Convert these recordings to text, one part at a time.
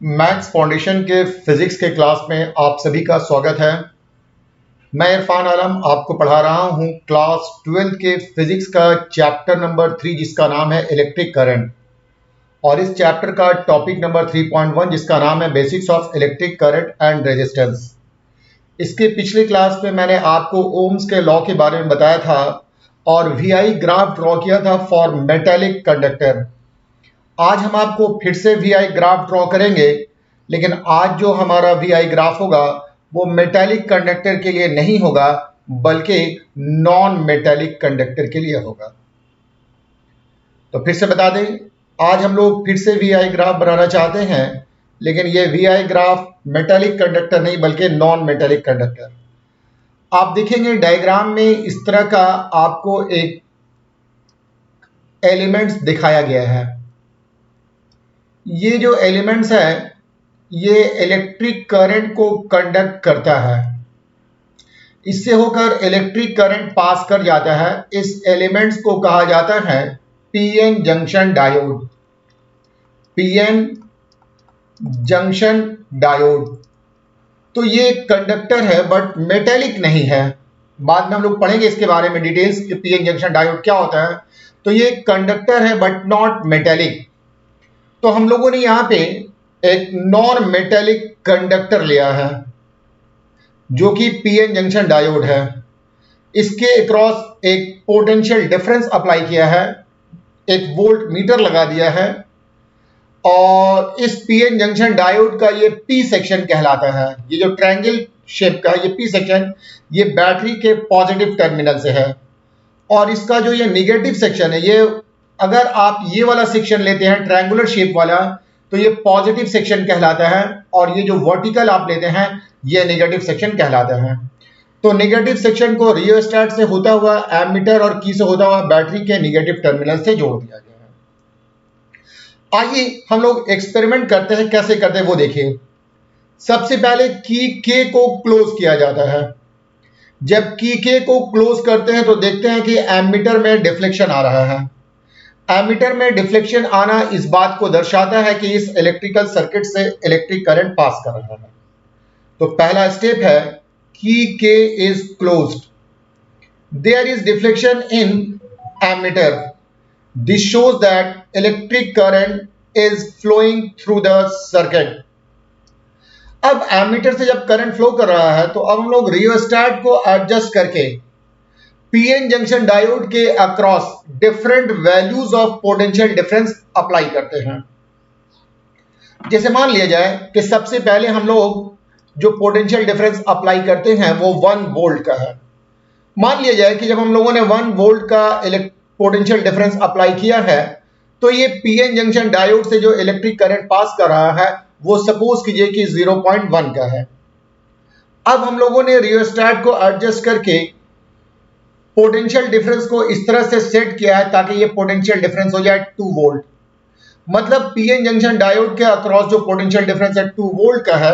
Maths foundation के physics के class में आप सभी का स्वागत है। मैं इरफान आलम आपको पढ़ा रहा हूं क्लास 12 के फिजिक्स का चैप्टर नंबर 3 जिसका नाम है इलेक्ट्रिक करंट, और इस चैप्टर का टॉपिक नंबर 3.1 जिसका नाम है basics of electric current and resistance. इसके पिछले क्लास में मैंने आपको ओम्स के लॉ के बारे में बताया था और वीआई ग्राफ ड्रॉ किया था फॉर मेटेलिक कंडक्टर। आज हम आपको फिर से वीआई ग्राफ ड्रॉ करेंगे, लेकिन आज जो हमारा वीआई ग्राफ होगा वो मेटेलिक कंडक्टर के लिए नहीं होगा बल्कि नॉन मेटेलिक कंडक्टर के लिए होगा। तो फिर से बता दें, आज हम लोग फिर से वीआई ग्राफ बनाना चाहते हैं, लेकिन ये वीआई ग्राफ मेटेलिक कंडक्टर नहीं बल्कि नॉन मेटेलिक कंडक्टर। आप देखेंगे डायग्राम में इस तरह का आपको एक एलिमेंट्स दिखाया गया है। ये जो एलिमेंट्स है ये इलेक्ट्रिक करंट को कंडक्ट करता है, इससे होकर इलेक्ट्रिक करंट पास कर जाता है। इस एलिमेंट्स को कहा जाता है PN junction diode. PN junction diode तो ये कंडक्टर है बट मेटेलिक नहीं है। बाद में हम लोग पढ़ेंगे इसके बारे में डिटेल्स कि पीएन जंक्शन डायोड क्या होता है। तो ये कंडक्टर है बट नॉट मेटेलिक। तो हम लोगों ने यहां पे एक नॉन मेटेलिक कंडक्टर लिया है जो कि पीएन जंक्शन डायोड है। इसके अक्रॉस एक पोटेंशियल डिफरेंस अप्लाई किया है, एक वोल्ट मीटर लगा दिया है, और इस पीएन जंक्शन डायोड का ये पी सेक्शन कहलाता है। ये जो ट्रायंगल शेप का ये पी सेक्शन ये बैटरी के पॉजिटिव टर्मिनल से है, और इसका जो ये निगेटिव सेक्शन है, ये अगर आप ये वाला सेक्शन लेते हैं ट्रायंगुलर शेप वाला तो ये पॉजिटिव सेक्शन कहलाता है, और ये जो वर्टिकल आप लेते हैं ये नेगेटिव सेक्शन कहलाता है। तो नेगेटिव सेक्शन को रियोस्टेट से होता हुआ एमीटर और की से होता हुआ बैटरी के नेगेटिव टर्मिनल से जोड़ दिया गया है। आइए हम लोग एक्सपेरिमेंट करते हैं, कैसे करते हैं वो देखिए। सबसे पहले की के को क्लोज किया जाता है। जब की के को क्लोज करते हैं तो देखते हैं कि एमीटर में डिफ्लेक्शन आ रहा है। एमीटर में डिफ्लेक्शन आना इस बात को दर्शाता है कि इस इलेक्ट्रिकल सर्किट से इलेक्ट्रिक करंट पास कर रहा है। तो पहला स्टेप है की key is closed, there is deflection in ammeter, this shows that electric current is flowing through the circuit. अब एमीटर से जब करंट फ्लो कर रहा है तो अब हम लोग रियोस्टेट को एडजस्ट करके पीएन जंक्शन डायोड के across different values of potential difference apply करते हैं। जैसे मान लिया जाए कि सबसे पहले हम लोग जो पोटेंशियल डिफरेंस अप्लाई करते हैं वो 1 वोल्ट का है। मान लिया जाए कि जब हम लोगों ने 1 वोल्ट का पोटेंशियल डिफरेंस अप्लाई किया है तो ये पीएन जंक्शन डायोड से जो इलेक्ट्रिक करंट पास कर रहा है वो सपोज कीजिए कि 0.1 का है। अब हम लोगों ने रियोस्टेट को एडजस्ट करके पोटेंशियल डिफरेंस को इस तरह से सेट किया है ताकि ये पोटेंशियल डिफरेंस हो जाए 2 वोल्ट। मतलब पीएन जंक्शन डायोड के अक्रॉस जो पोटेंशियल डिफरेंस है 2 वोल्ट का है।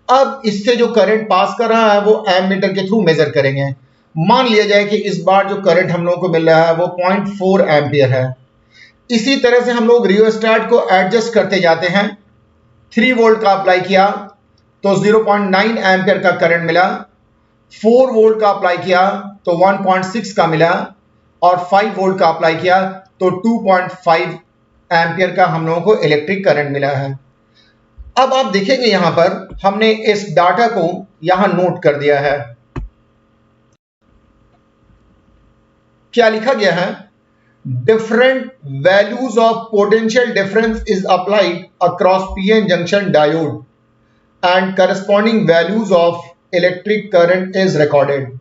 अब इससे जो करंट पास कर रहा है वो एमीटर के थ्रू मेजर करेंगे। मान लिया जाए कि इस बार जो करंट हम लोगों को मिल रहा है वो 0.4 एम्पियर है। इसी तरह से हम लोग रियोस्टेट को एडजस्ट करते जाते हैं। 3 वोल्ट का अप्लाई किया तो 0.9 एम्पियर का करंट मिला, 4 वोल्ट का अप्लाई किया तो 1.6 का मिला, और 5 वोल्ट का अप्लाई किया तो 2.5 एम्पियर का हम लोगों को इलेक्ट्रिक करंट मिला है। अब आप देखेंगे यहां पर हमने इस डाटा को यहां नोट कर दिया है। क्या लिखा गया है? Different values of potential difference is applied across PN junction diode and corresponding values of electric current is recorded.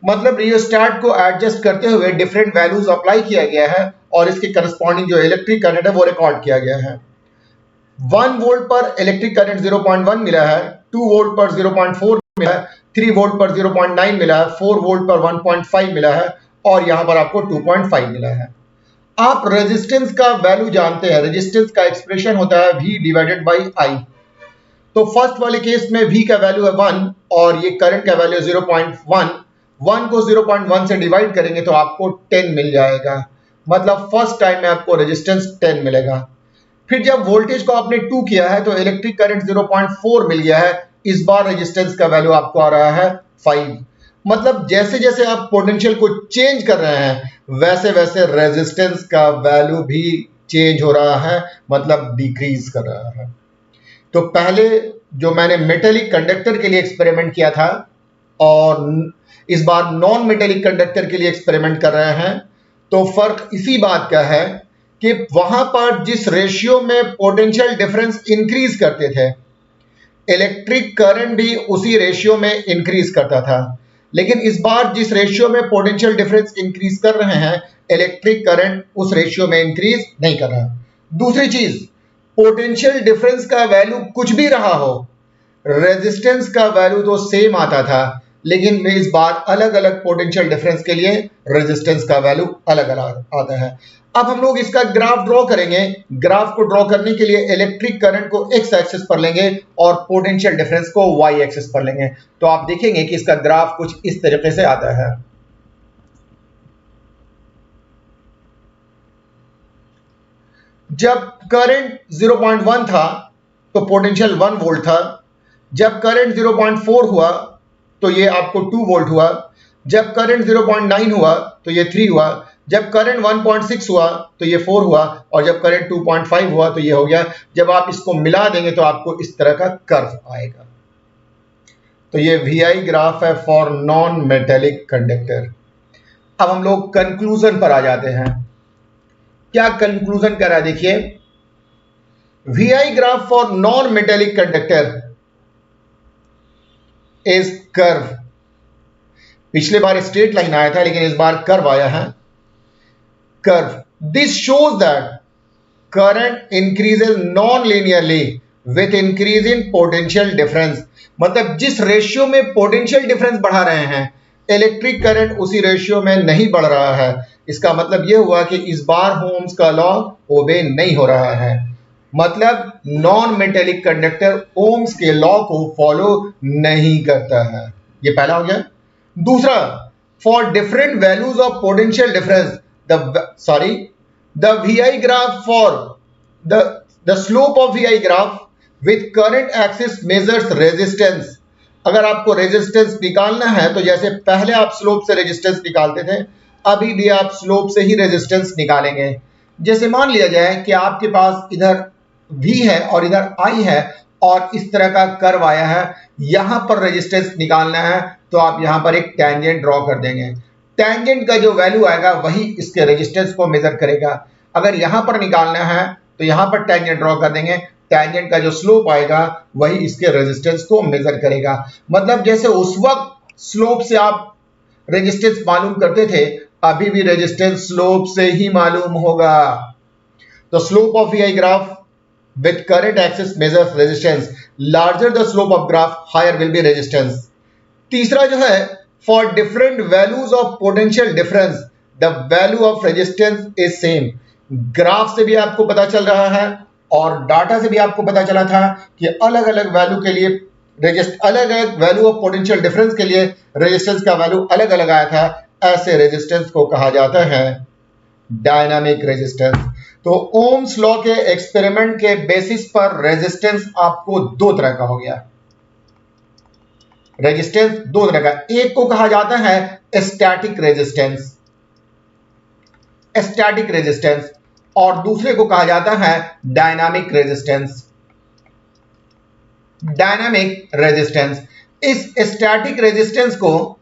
मतलब रियोस्टेट को एडजस्ट करते हुए डिफरेंट वैल्यूज अप्लाई किया गया है और इसके करस्पॉन्डिंग जो इलेक्ट्रिक करंट है वो रिकॉर्ड किया गया है। 1 वोल्ट पर इलेक्ट्रिक करंट 0.1 मिला है, 2 वोल्ट पर 0.4 मिला है, 3 वोल्ट पर 0.9 मिला है, 4 वोल्ट पर 1.5 मिला है, और यहां पर आपको 2.5 मिला है। आप रेजिस्टेंस का वैल्यू जानते हैं, रेजिस्टेंस का एक्सप्रेशन होता है V डिवाइडेड बाई I। तो फर्स्ट वाले केस में V का वैल्यू है 1 और ये करंट का वैल्यू है 0.1। 1 को 0.1 से डिवाइड करेंगे तो आपको 10 मिल जाएगा। मतलब फर्स्ट टाइम में आपको रेजिस्टेंस 10 मिलेगा। फिर जब वोल्टेज को आपने 2 किया है तो इलेक्ट्रिक करंट 0.4 मिल गया है। इस बार रेजिस्टेंस का वैल्यू आपको आ रहा है 5। मतलब जैसे जैसे आप पोटेंशियल को चेंज कर रहे हैं वैसे वैसे रेजिस्टेंस का वैल्यू भी चेंज हो रहा है, मतलब डिक्रीज कर रहा है। तो पहले जो मैंने मेटेलिक कंडक्टर के लिए एक्सपेरिमेंट किया था और इस बार नॉन मेटेलिक कंडक्टर के लिए एक्सपेरिमेंट कर रहे हैं, तो फर्क इसी बात का है कि वहां पर जिस रेशियो में पोटेंशियल डिफरेंस इंक्रीज करते थे, इलेक्ट्रिक करंट भी उसी रेशियो में इंक्रीज करता था। लेकिन इस बार जिस रेशियो में पोटेंशियल डिफरेंस इंक्रीज कर रहे हैं, इलेक्ट्रिक करंट उस रेशियो में इंक्रीज नहीं कर रहा। दूसरी चीज, पोटेंशियल डिफरेंस का वैल्यू कुछ भी रहा हो, रेजिस्टेंस का वैल्यू तो सेम आता था, लेकिन इस बार अलग अलग पोटेंशियल डिफरेंस के लिए रेजिस्टेंस का वैल्यू अलग अलग आता है। अब हम लोग इसका ग्राफ ड्रॉ करेंगे। ग्राफ को ड्रॉ करने के लिए इलेक्ट्रिक करंट को एक्स एक्सिस पर लेंगे और पोटेंशियल डिफरेंस को वाई एक्सिस पर लेंगे। तो आप देखेंगे कि इसका ग्राफ कुछ इस तरीके से आता है। जब करंट 0.1 था तो पोटेंशियल 1 वोल्ट था। जब करंट 0.4 हुआ तो ये आपको 2 वोल्ट हुआ। जब करंट 0.9 हुआ तो ये 3 हुआ। जब करंट 1.6 हुआ तो ये 4 हुआ और जब करंट 2.5 हुआ तो ये हो गया। जब आप इसको मिला देंगे तो आपको इस तरह का कर्व आएगा। तो ये VI ग्राफ है फॉर नॉन मेटेलिक कंडक्टर। अब हम लोग कंक्लूजन पर आ जाते हैं। क्या कंक्लूजन कर रहा है देखिए, VI graph for non metallic conductor is curve. पिछले बार स्ट्रेट लाइन आया था लेकिन इस बार कर्व आया है। Curve this shows that current increases non linearly with increase in potential difference. मतलब जिस रेशियो में पोटेंशियल डिफरेंस बढ़ा रहे हैं, इलेक्ट्रिक करंट उसी रेशियो में नहीं बढ़ रहा है। इसका मतलब यह हुआ कि इस बार ओम्स का लॉ ओबे नहीं हो रहा है। मतलब नॉन मेटेलिक कंडक्टर ओम्स के लॉ को फॉलो नहीं करता है। ये पहला हो गया। दूसरा, for different values of potential difference the VI graph for the slope of VI graph with current axis measures resistance। अगर आपको रेजिस्टेंस निकालना है तो जैसे पहले आप स्लोप से रेजिस्टेंस निकालते थे, अभी भी आप स्लोप से ही रेजिस्टेंस निकालेंगे। जैसे मान लिया जाए कि आपके पास इधर V है और इधर I है और इस तरह का कर्व आया है, यहां पर रेजिस्टेंस निकालना है तो आप यहां पर एक टेंजेंट ड्रॉ कर देंगे। टेंजेंट का जो वैल्यू आएगा वही इसके रेजिस्टेंस को मेजर करेगा। अगर यहां पर निकालना है तो यहां पर टेंजेंट ड्रॉ कर देंगे, टेंजेंट का जो स्लोप आएगा वही इसके रेजिस्टेंस को मेजर करेगा। मतलब जैसे उस वक्त स्लोप से आप रेजिस्टेंस मालूम करते थे, अभी भी रेजिस्टेंस स्लोप से ही मालूम होगा। तो slope of VI graph with current axis measures resistance, larger the slope of graph higher will be resistance। तीसरा जो है, for different values of potential difference the value of resistance is same। Graph से भी आपको पता चल रहा है और डाटा से भी आपको पता चला था कि अलग अलग वैल्यू के लिए अलग अलग वैल्यू ऑफ पोटेंशियल डिफरेंस के लिए रेजिस्टेंस का वैल्यू अलग अलग आया था। ऐसे रेजिस्टेंस को कहा जाता है डायनामिक रेजिस्टेंस। तो ओम्स लॉ के एक्सपेरिमेंट के बेसिस पर रेजिस्टेंस आपको दो तरह का हो गया। रेजिस्टेंस दो तरह का, एक को कहा जाता है स्टैटिक रेजिस्टेंस, स्टैटिक रेजिस्टेंस, और दूसरे को कहा जाता है डायनामिक रेजिस्टेंस। डायनामिक रेजिस्टेंस, इस स्टैटिक रेजिस्टेंस को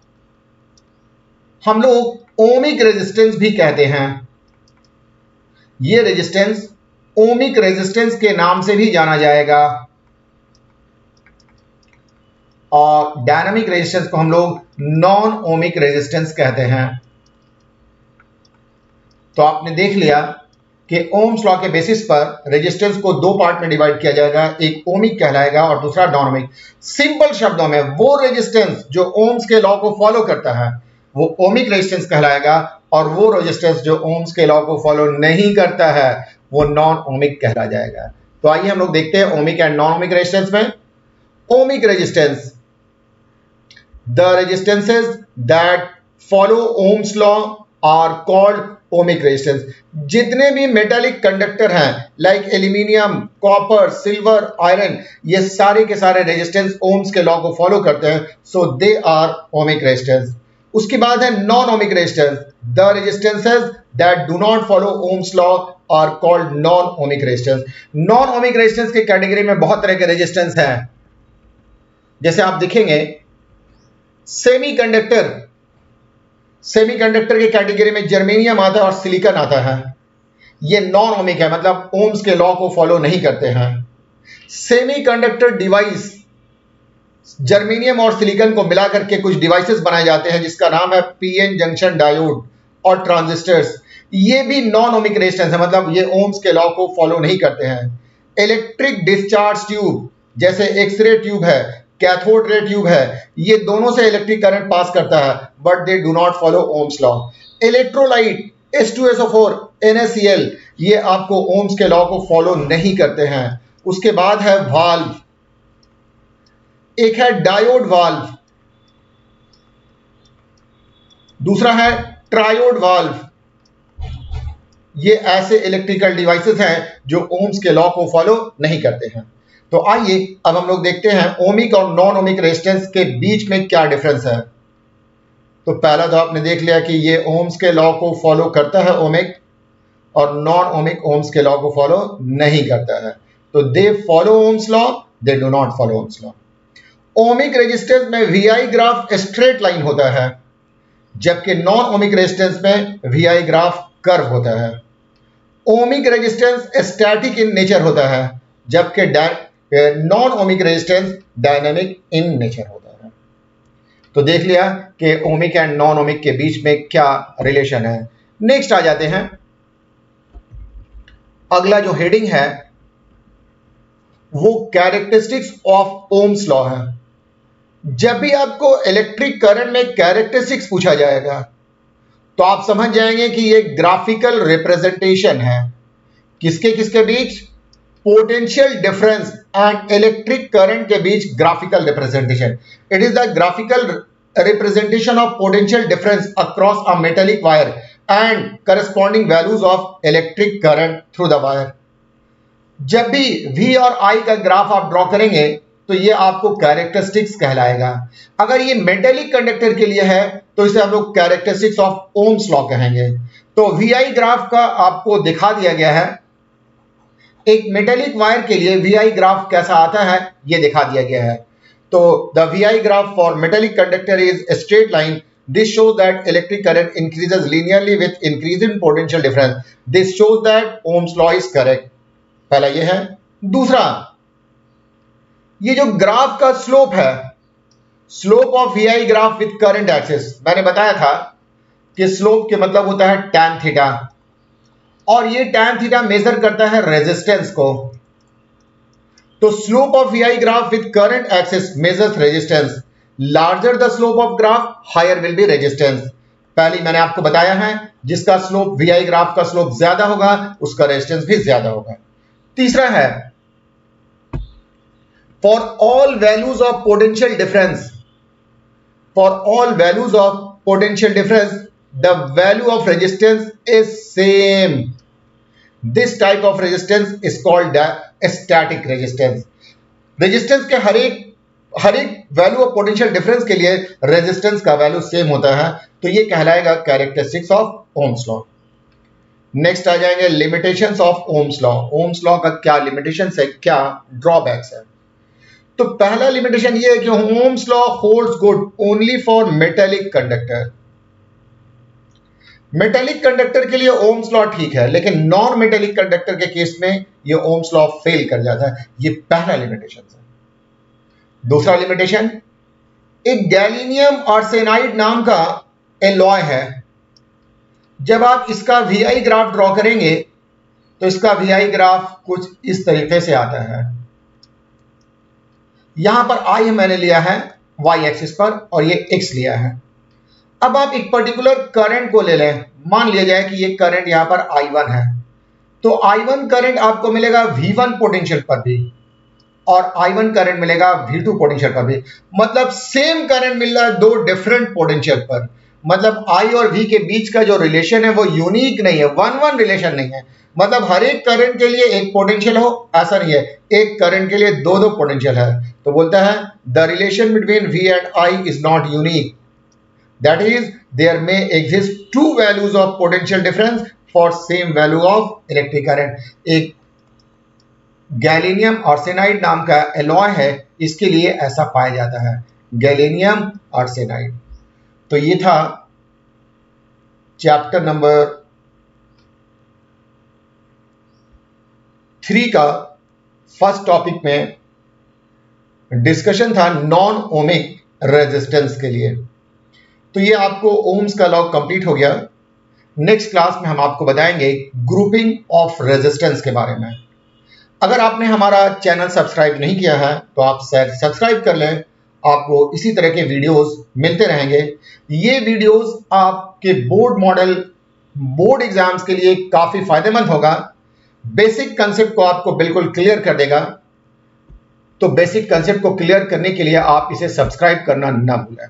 हम लोग ओमिक रेजिस्टेंस भी कहते हैं। ये रेजिस्टेंस ओमिक रेजिस्टेंस के नाम से भी जाना जाएगा और डायनामिक रेजिस्टेंस को हम लोग नॉन ओमिक रेजिस्टेंस कहते हैं। तो आपने देख लिया कि ओम्स लॉ के बेसिस पर रेजिस्टेंस को दो पार्ट में डिवाइड किया जाएगा, एक ओमिक कहलाएगा और दूसरा नॉन ओमिक। सिंपल शब्दों में वो रेजिस्टेंस जो ओम्स के लॉ को फॉलो करता है वो ओमिक रेजिस्टेंस कहलाएगा और वो रेजिस्टेंस जो ओम्स के लॉ को फॉलो नहीं करता है वो नॉन ओमिक कहला जाएगा। तो आइए हम लोग देखते हैं ohmic and non ohmic resistance में। Ohmic resistance, the resistances that follow Ohm's law are called ohmic resistance. जितने भी मेटालिक कंडक्टर हैं like aluminium, copper, silver, iron, ये सारे के सारे रेजिस्टेंस ओम्स के लॉ को फॉलो करते हैं, so they are ohmic resistance. उसके बाद है non ohmic resistance. The resistances that do not follow Ohm's law are called non ohmic resistance. Non ohmic resistance की कैटेगरी में बहुत तरह के रेजिस्टेंस हैं, जैसे आप देखेंगे सेमीकंडक्टर की कैटेगरी में जर्मेनियम आता है और सिलिकॉन आता है। ये नॉन ओमिक है, मतलब ओम्स के लॉ को फॉलो नहीं करते हैं। सेमीकंडक्टर डिवाइस, जर्मेनियम और सिलिकॉन को मिला करके कुछ डिवाइसेस बनाए जाते हैं जिसका नाम है पीएन जंक्शन डायोड और ट्रांजिस्टर्स। ये भी नॉन ओमिक रेजिस्टेंस है, मतलब ये ओम्स के लॉ को फॉलो नहीं करते हैं। इलेक्ट्रिक डिस्चार्ज ट्यूब, जैसे एक्सरे ट्यूब है, कैथोड रे ट्यूब है, ये दोनों से इलेक्ट्रिक करंट पास करता है, but they do not follow Ohm's law. Electrolyte H2SO4, NaCl, ये आपको ओम्स के लॉ को फॉलो नहीं करते हैं। उसके बाद है वाल्व, एक है डायोड वाल्व, दूसरा है ट्रायोड वाल्व। ये ऐसे इलेक्ट्रिकल डिवाइसेस हैं जो ओम्स के लॉ को फॉलो नहीं करते हैं। तो आइए अब हम लोग देखते हैं ओमिक और नॉन ओमिक रेजिस्टेंस के बीच में क्या डिफरेंस है। तो पहला तो आपने देख लिया कि ये ओम्स के लॉ को फॉलो करता है ओमिक, और नॉन ओमिक ओम्स के लॉ को फॉलो नहीं करता है। तो they follow Ohm's law, they do not follow Ohm's law. Ohmic resistance में वीआई ग्राफ स्ट्रेट लाइन होता है, जबकि नॉन ओमिक रेजिस्टेंस में वीआई ग्राफ कर्व होता है। Ohmic resistance static in nature होता है, जबकि non ohmic resistance dynamic in nature होता है। तो देख लिया कि ओमिक एंड नॉन ओमिक के बीच में क्या रिलेशन है। नेक्स्ट आ जाते हैं, अगला जो हेडिंग है वो कैरेक्टरिस्टिक्स ऑफ ओम्स लॉ है। जब भी आपको इलेक्ट्रिक करंट में कैरेक्टरिस्टिक्स पूछा जाएगा तो आप समझ जाएंगे कि ये ग्राफिकल रिप्रेजेंटेशन है। किसके किसके बीच? Potential difference and electric current के बीच graphical representation. It is the graphical representation of potential difference across a metallic wire and corresponding values of electric current through the wire. जब भी V और I का ग्राफ आप draw करेंगे तो ये आपको कैरेक्टरिस्टिक्स कहलाएगा। अगर ये मेटेलिक कंडक्टर के लिए है तो इसे हम लोग कैरेक्टरिस्टिक्स ऑफ ओम्स लॉ कहेंगे। तो VI ग्राफ का आपको दिखा दिया गया है। एक मेटेलिक वायर के लिए VI ग्राफ कैसा आता है ये दिखा दिया गया है। तो the VI graph for metallic conductor is a straight line. This shows that electric current increases linearly with increase in potential difference. This shows that Ohm's law is correct. पहला ये है। दूसरा, ये जो ग्राफ का स्लोप है, slope of VI graph with current axis, मैंने बताया था कि स्लोप के मतलब होता है tan थीटा, और ये tan थीटा मेजर करता है रेजिस्टेंस को। तो slope of VI graph with current axis measures resistance. Larger the slope of graph, higher will be resistance. पहले मैंने आपको बताया है, जिसका स्लोप VI ग्राफ का स्लोप ज्यादा होगा उसका रेजिस्टेंस भी ज्यादा होगा। तीसरा है, for all values of potential difference, for all values of potential difference the value of resistance is same. This type of resistance is called static resistance. Resistance के हर एक वैल्यू ऑफ पोटेंशियल डिफरेंस के लिए resistance का value same होता है, तो ये कहलाएगा characteristics of Ohm's law. Next आ जाएंगे limitations of Ohm's law. Ohm's law का क्या लिमिटेशंस है, क्या ड्रॉबैक्स है। तो पहला लिमिटेशन ये है कि Ohm's law holds good only for metallic conductor. Metallic conductor के लिए ओम्स लॉ ठीक है, लेकिन नॉन मेटेलिक कंडक्टर के केस में ये ओम्स लॉ फेल कर जाता है। ये पहला लिमिटेशन है। दूसरा लिमिटेशन, एक गैलीनियम आर्सेनाइड नाम का एलॉय है। जब आप इसका VI ग्राफ ड्रॉ करेंगे तो इसका VI ग्राफ कुछ इस तरीके से आता है। यहां पर I मैंने लिया है Y एक्सिस पर और ये X लिया है। अब आप एक पर्टिकुलर करंट को ले लें, मान लिया जाए कि ये करंट यहां पर I1 है, तो I1 करंट आपको मिलेगा V1 पोटेंशियल पर भी और I1 करंट मिलेगा V2 पोटेंशियल पर भी। मतलब सेम करंट मिल रहा है दो डिफरेंट पोटेंशियल पर, मतलब I और V के बीच का जो रिलेशन है वो यूनिक नहीं है, वन वन रिलेशन नहीं है। मतलब हर एक करंट के लिए एक पोटेंशियल हो, ऐसा नहीं है, एक करंट के लिए दो दो पोटेंशियल है। तो बोलता है the relation between V and I is not unique, that is there may exist two values of potential difference for same value of electric current. एक गैलेनियम आर्सेनाइड नाम का एलॉय है, इसके लिए ऐसा पाया जाता है, गैलेनियम आर्सेनाइड। तो ये था चैप्टर नंबर 3 का फर्स्ट टॉपिक में डिस्कशन था नॉन ओमिक रेजिस्टेंस के लिए। तो ये आपको ओम्स का लॉ कंप्लीट हो गया। नेक्स्ट क्लास में हम आपको बताएंगे ग्रुपिंग ऑफ रेजिस्टेंस के बारे में। अगर आपने हमारा चैनल सब्सक्राइब नहीं किया है तो आप सब्सक्राइब कर लें, आपको इसी तरह के वीडियोस मिलते रहेंगे। ये वीडियोस आपके बोर्ड एग्जाम्स के लिए काफी फायदेमंद होगा, बेसिक कंसेप्ट को आपको बिल्कुल क्लियर कर देगा। तो बेसिक कंसेप्ट को क्लियर करने के लिए आप इसे सब्सक्राइब करना ना भूलें।